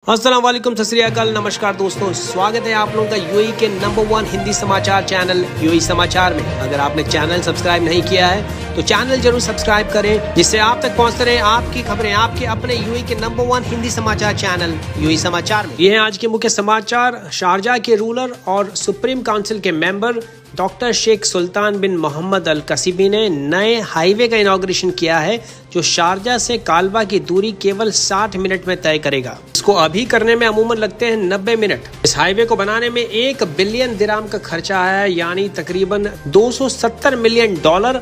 अस्सलाम वालेकुम, सत श्री अकाल, नमस्कार दोस्तों, स्वागत है आप लोगों का यूएई के नंबर 1 हिंदी समाचार चैनल यूएई समाचार में। अगर आपने चैनल सब्सक्राइब नहीं किया है तो चैनल जरूर सब्सक्राइब करें, जिससे आप तक पहुंचते रहे आपकी खबरें आपके अपने यूएई के नंबर 1 हिंदी समाचार चैनल यूएई समाचार में। ये है आज के मुख्य समाचार। शारजाह के रूलर और सुप्रीम काउंसिल के मेंबर डॉक्टर शेख सुल्तान बिन मोहम्मद अल कसीबी ने नए हाईवे का इनॉग्रेशन किया है, जो शारजाह से कालबा की दूरी केवल 60 मिनट में तय करेगा। इसको अभी करने में अमूमन लगते हैं 90 मिनट। इस हाईवे को बनाने में 1 बिलियन दिराम का खर्चा आया है, यानी तकरीबन $270 मिलियन।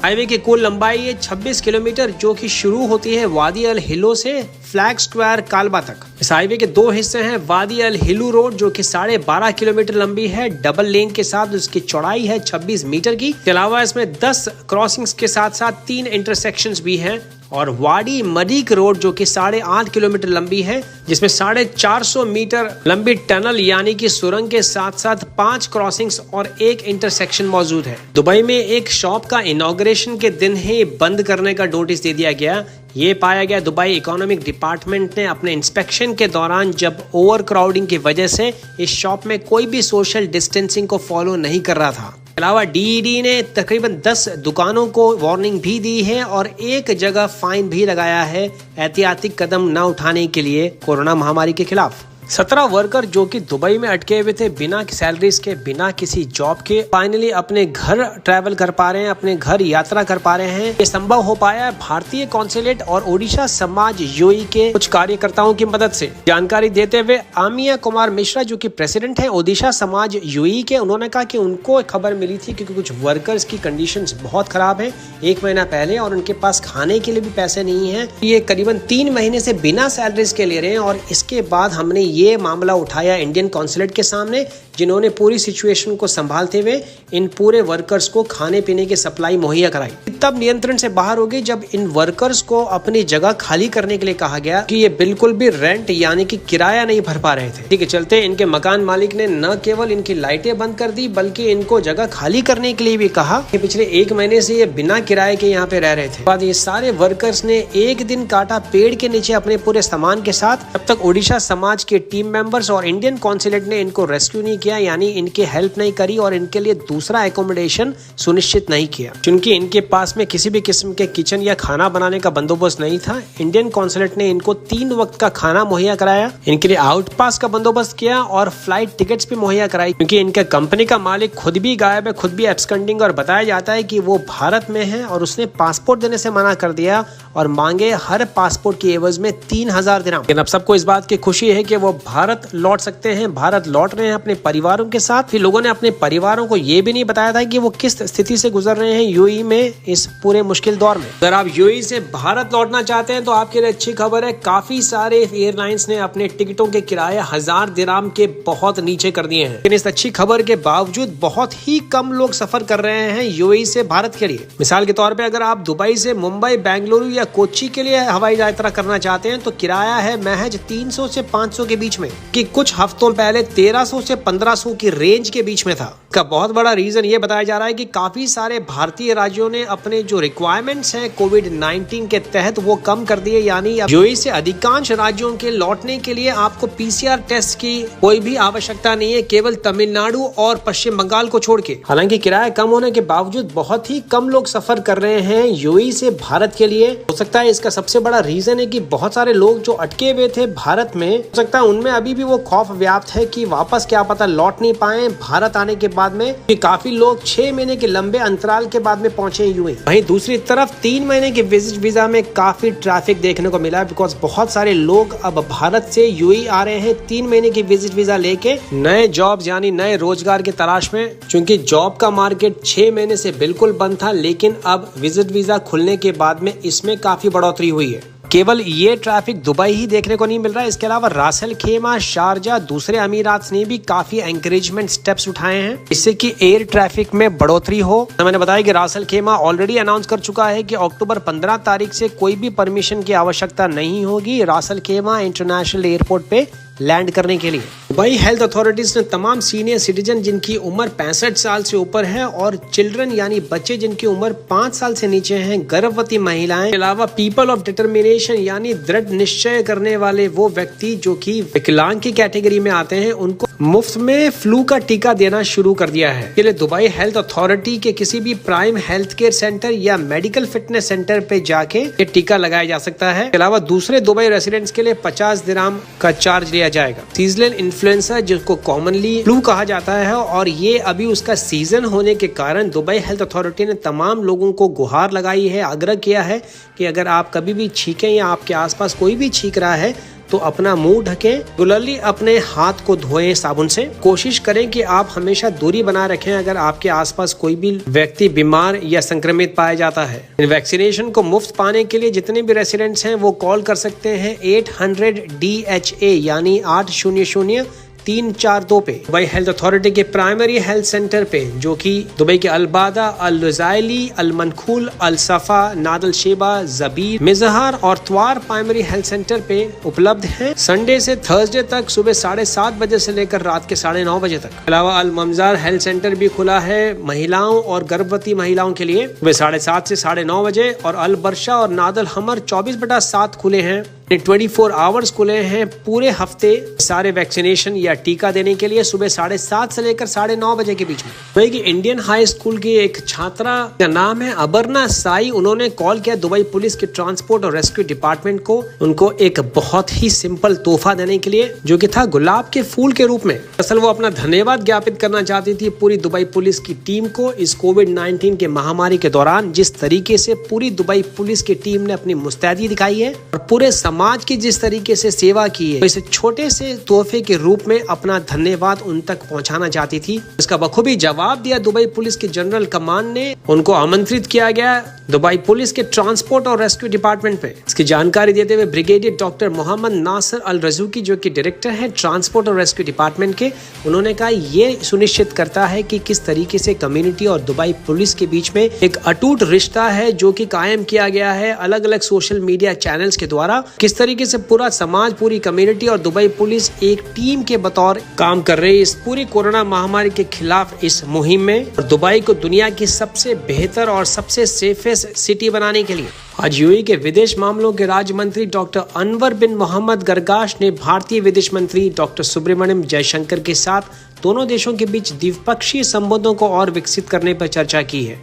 हाईवे की कुल लंबाई है 26 किलोमीटर, जो कि शुरू होती है वादी अल हिलो से फ्लैग स्क्वायर कालबा तक। इस हाईवे के 2 हिस्से हैं। वादी अल हिलू रोड, जो कि 12.5 किलोमीटर लंबी है, डबल लेन के साथ। उसकी चौड़ाई है 26 मीटर की। इसके अलावा इसमें 10 क्रॉसिंग्स के साथ साथ 3 इंटरसेक्शंस भी हैं। और वाडी मरीक रोड, जो कि 8.5 किलोमीटर लंबी है, जिसमें 450 मीटर लंबी टनल यानी कि सुरंग के साथ साथ 5 क्रॉसिंग्स और 1 इंटरसेक्शन मौजूद है। दुबई में एक शॉप का इनॉग्रेशन के दिन ही बंद करने का नोटिस दे दिया गया। ये पाया गया दुबई इकोनॉमिक डिपार्टमेंट ने अपने इंस्पेक्शन के दौरान, जब ओवर क्राउडिंग की वजह से इस शॉप में कोई भी सोशल डिस्टेंसिंग को फॉलो नहीं कर रहा था। अलावा डीईडी ने तकरीबन 10 दुकानों को वार्निंग भी दी है और एक जगह फाइन भी लगाया है, एहतियाती कदम न उठाने के लिए कोरोना महामारी के खिलाफ। 17 वर्कर जो कि दुबई में अटके हुए थे बिना सैलरीज के, बिना किसी जॉब के, फाइनली अपने घर ट्रैवल कर पा रहे हैं, अपने घर यात्रा कर पा रहे हैं। ये संभव हो पाया है भारतीय कॉन्सुलेट और ओडिशा समाज यूएई के कुछ कार्यकर्ताओं की मदद से। जानकारी देते हुए आमिया कुमार मिश्रा, जो कि प्रेसिडेंट है ओडिशा समाज यूएई के, उन्होंने कहा कि उनको खबर मिली थी क्योंकि कुछ वर्कर्स की कंडीशंस बहुत खराब है 1 महीना पहले, और उनके पास खाने के लिए भी पैसे नहीं है। ये करीबन 3 महीने से बिना सैलरीज के ले रहे हैं। और इसके बाद हमने ये मामला उठाया इंडियन कॉन्सुलेट के सामने, जिन्होंने पूरी सिचुएशन को संभालते हुए इन पूरे वर्कर्स को खाने पीने की सप्लाई मुहैया कराई। तब नियंत्रण से बाहर हो गई जब इन वर्कर्स को अपनी जगह खाली करने के लिए कहा गया कि ये बिल्कुल भी रेंट यानी कि किराया नहीं भर पा रहे थे। ठीक है, चलते इनके मकान मालिक ने न केवल इनकी लाइटें बंद कर दी, बल्कि इनको जगह खाली करने के लिए भी कहा कि पिछले 1 महीने से ये बिना किराए के यहाँ पे रह रहे थे। बाद ये सारे वर्कर्स ने एक दिन काटा पेड़ के नीचे अपने पूरे सामान के साथ। तब तक ओडिशा समाज के टीम मेंबर्स और इंडियन कॉन्सुलेट ने इनको रेस्क्यू नहीं किया, यानी इनके हेल्प नहीं करी और इनके लिए दूसरा एकोमोडेशन सुनिश्चित नहीं किया, क्योंकि इनके पास में किसी भी किस्म के किचन या खाना बनाने का बंदोबस्त नहीं था। इंडियन कॉन्सुलेट ने इनको 3 वक्त का खाना मुहैया कराया, इनके लिए आउट पास का बंदोबस्त किया और फ्लाइट टिकट्स भी मुहैया कराई, क्योंकि इनके कंपनी का मालिक खुद भी गायब है, खुद भी एब्सकंडिंग, और बताया जाता है कि वो भारत में है और उसने पासपोर्ट देने से मना कर दिया और मांगे हर पासपोर्ट की एवज में 3000 दिरहम। लेकिन अब सबको इस बात की खुशी है कि वो भारत लौट सकते हैं, भारत लौट रहे हैं अपने परिवारों के साथ। फिर लोगों ने अपने परिवारों को ये भी नहीं बताया था कि वो किस स्थिति से गुजर रहे हैं यूएई में इस पूरे मुश्किल दौर में। अगर आप यूएई से भारत लौटना चाहते हैं तो आपके लिए अच्छी खबर है, काफी सारे एयरलाइंस ने अपने टिकटों के किराए 1000 दिरहम के बहुत नीचे कर दिए हैं। लेकिन इस अच्छी खबर के बावजूद बहुत ही कम लोग सफर कर रहे हैं यूएई से भारत के लिए। मिसाल के तौर पे अगर आप दुबई से मुंबई, बेंगलुरु या कोच्चि के लिए हवाई यात्रा करना चाहते हैं तो किराया है महज 300 से 500 के बीच में, कि कुछ हफ्तों पहले 1300 से 1500 की रेंज के बीच में था। इसका बहुत बड़ा रीजन ये बताया जा रहा है कि काफी सारे भारतीय राज्यों ने अपने जो रिक्वायरमेंट्स हैं कोविड-19 के तहत वो कम कर दिए, यानी यूएई से अधिकांश राज्यों के लौटने के लिए आपको पीसीआर टेस्ट की कोई भी आवश्यकता नहीं है, केवल तमिलनाडु और पश्चिम बंगाल को छोड़ के। हालांकि किराया कम होने के बावजूद बहुत ही कम लोग सफर कर रहे हैं यूएई से भारत के लिए। हो सकता है इसका सबसे बड़ा रीजन है कि बहुत सारे लोग जो अटके हुए थे भारत में, हो सकता है उनमें अभी भी वो खौफ व्याप्त है कि वापस क्या पता लौट नहीं पाए भारत आने के बाद में, कि काफी लोग 6 महीने के लंबे अंतराल के बाद में पहुंचे यूएई। वहीं दूसरी तरफ 3 महीने के विजिट वीजा में काफी ट्रैफिक देखने को मिला, बिकॉज बहुत सारे लोग अब भारत से यूएई आ रहे हैं 3 महीने की विजिट वीजा लेके नए जॉब्स यानी नए रोजगार की तलाश में। चूंकि जॉब का मार्केट 6 महीने से बिल्कुल बंद था, लेकिन अब विजिट वीजा खुलने के बाद में इसमें काफी बढ़ोतरी हुई है। केवल ये ट्रैफिक दुबई ही देखने को नहीं मिल रहा है, इसके अलावा रास अल खेमा, शारजाह, दूसरे अमीरात ने भी काफी एंकरेजमेंट स्टेप्स उठाए हैं इससे कि एयर ट्रैफिक में बढ़ोतरी हो। तो मैंने बताया कि रास अल खेमा ऑलरेडी अनाउंस कर चुका है कि अक्टूबर 15 तारीख से कोई भी परमिशन की आवश्यकता नहीं होगी रास अल खेमा इंटरनेशनल एयरपोर्ट पे लैंड करने के लिए। दुबई हेल्थ अथॉरिटीज ने तमाम सीनियर सिटीजन जिनकी उम्र 65 साल से ऊपर है और चिल्ड्रन यानी बच्चे जिनकी उम्र 5 साल से नीचे हैं, गर्भवती महिलाएं के अलावा पीपल ऑफ डिटर्मिनेशन यानी दृढ़ निश्चय करने वाले वो व्यक्ति जो कि विकलांग की कैटेगरी में आते हैं, उनको मुफ्त में फ्लू का टीका देना शुरू कर दिया है। इसके लिए दुबई हेल्थ अथॉरिटी के किसी भी प्राइम हेल्थ केयर सेंटर या मेडिकल फिटनेस सेंटर पे जाके ये टीका लगाया जा सकता है। इसके अलावा दूसरे दुबई रेसिडेंट्स के लिए 50 दिरहम का चार्ज लिया जाएगा। सीजनल इन्फ्लुएंजा जिसको कॉमनली फ्लू कहा जाता है और ये अभी उसका सीजन होने के कारण दुबई हेल्थ अथॉरिटी ने तमाम लोगों को गुहार लगाई है, आग्रह किया है कि अगर आप कभी भी छींकें या आपके आसपास कोई भी छींक रहा है तो अपना मुंह ढकें, रेगुलरली अपने हाथ को धोएं साबुन से। कोशिश करें कि आप हमेशा दूरी बनाए रखें अगर आपके आसपास कोई भी व्यक्ति बीमार या संक्रमित पाया जाता है। वैक्सीनेशन को मुफ्त पाने के लिए जितने भी रेसिडेंट्स हैं वो कॉल कर सकते हैं 800 DHA यानी 800-342 पे। दुबई हेल्थ अथॉरिटी के प्राइमरी हेल्थ सेंटर पे जो कि दुबई के अलबादा, अल रुज़ाइली, अल मनखूल, अल सफा, नादल शेबा, जबीर, मिजहार और त्वार प्राइमरी हेल्थ सेंटर पे उपलब्ध है। संडे से थर्सडे तक सुबह 7:30 बजे से लेकर रात के 9:30 बजे तक। अलावा अल ममजार हेल्थ सेंटर भी खुला है महिलाओं और गर्भवती महिलाओं के लिए सुबह 7:30 से 9:30 बजे और अल बरशा और नादल हमर 24/7 खुले हैं। 24 आवर्स खुले हैं पूरे हफ्ते सारे वैक्सीनेशन या टीका देने के लिए सुबह 7:30 से लेकर 9:30 बजे के बीच में। दुबई की इंडियन हाई स्कूल की एक छात्रा का नाम है अबरना साई, उन्होंने कॉल किया दुबई पुलिस के ट्रांसपोर्ट और रेस्क्यू डिपार्टमेंट को उनको एक बहुत ही सिंपल तोहफा देने के लिए, जो कि था गुलाब के फूल के रूप में। असल वो अपना धन्यवाद ज्ञापित करना चाहती थी पूरी दुबई पुलिस की टीम को इस कोविड-19 के महामारी के दौरान जिस तरीके से पूरी दुबई पुलिस की टीम ने अपनी मुस्तैदी दिखाई है और पूरे समाज की जिस तरीके से सेवा की है, तो इसे छोटे से तोहफे के रूप में अपना धन्यवाद उन तक पहुंचाना चाहती थी। इसका बखूबी जवाब दिया दुबई पुलिस के जनरल कमान ने। उनको आमंत्रित किया गया दुबई पुलिस के ट्रांसपोर्ट और रेस्क्यू डिपार्टमेंट पे। इसकी जानकारी देते हुए ब्रिगेडियर डॉक्टर मोहम्मद नासिर अल रजूकी जो कि डायरेक्टर है ट्रांसपोर्ट और रेस्क्यू डिपार्टमेंट के, उन्होंने कहा ये सुनिश्चित करता है कि किस तरीके से कम्युनिटी और दुबई पुलिस के बीच में एक अटूट रिश्ता है जो कि कायम किया गया है अलग अलग सोशल मीडिया चैनल्स के द्वारा। किस तरीके से पूरा समाज, पूरी कम्युनिटी और दुबई पुलिस एक टीम के बतौर काम कर रही है इस पूरी कोरोना महामारी के खिलाफ इस मुहिम में और दुबई को दुनिया की सबसे बेहतर और सबसे सेफेस्ट सिटी बनाने के लिए। आज यूएई के विदेश मामलों के राज्य मंत्री डॉक्टर अनवर बिन मोहम्मद गरगाश ने भारतीय विदेश मंत्री डॉक्टर सुब्रमण्यम जयशंकर के साथ दोनों देशों के बीच द्विपक्षीय संबंधों को और विकसित करने पर चर्चा की है।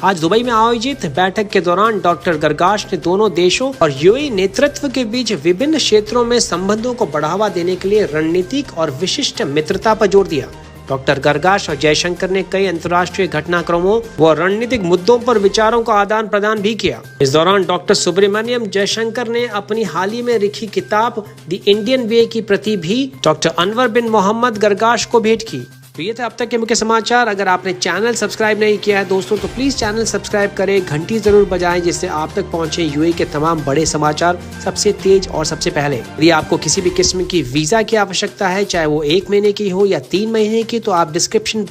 आज दुबई में आयोजित बैठक के दौरान डॉक्टर गरगाश ने दोनों देशों और यूएई नेतृत्व के बीच विभिन्न क्षेत्रों में संबंधों को बढ़ावा देने के लिए रणनीतिक और विशिष्ट मित्रता पर जोर दिया। डॉक्टर गरगाश और जयशंकर ने कई अंतर्राष्ट्रीय घटनाक्रमों व रणनीतिक मुद्दों पर विचारों का आदान प्रदान भी किया। इस दौरान डॉक्टर सुब्रमण्यम जयशंकर ने अपनी हाल ही में लिखी किताब द इंडियन वे की प्रति भी डॉक्टर अनवर बिन मोहम्मद गरगाश को भेंट की। तो ये थे अब तक के मुख्य समाचार। अगर आपने चैनल सब्सक्राइब नहीं किया है दोस्तों तो प्लीज चैनल सब्सक्राइब करें, घंटी जरूर बजाएं जिससे आप तक पहुंचे यूएई के तमाम बड़े समाचार सबसे तेज और सबसे पहले। यदि आपको किसी भी किस्म की वीजा की आवश्यकता है, चाहे वो 1 महीने की हो या 3 महीने की, तो आप डिस्क्रिप्शन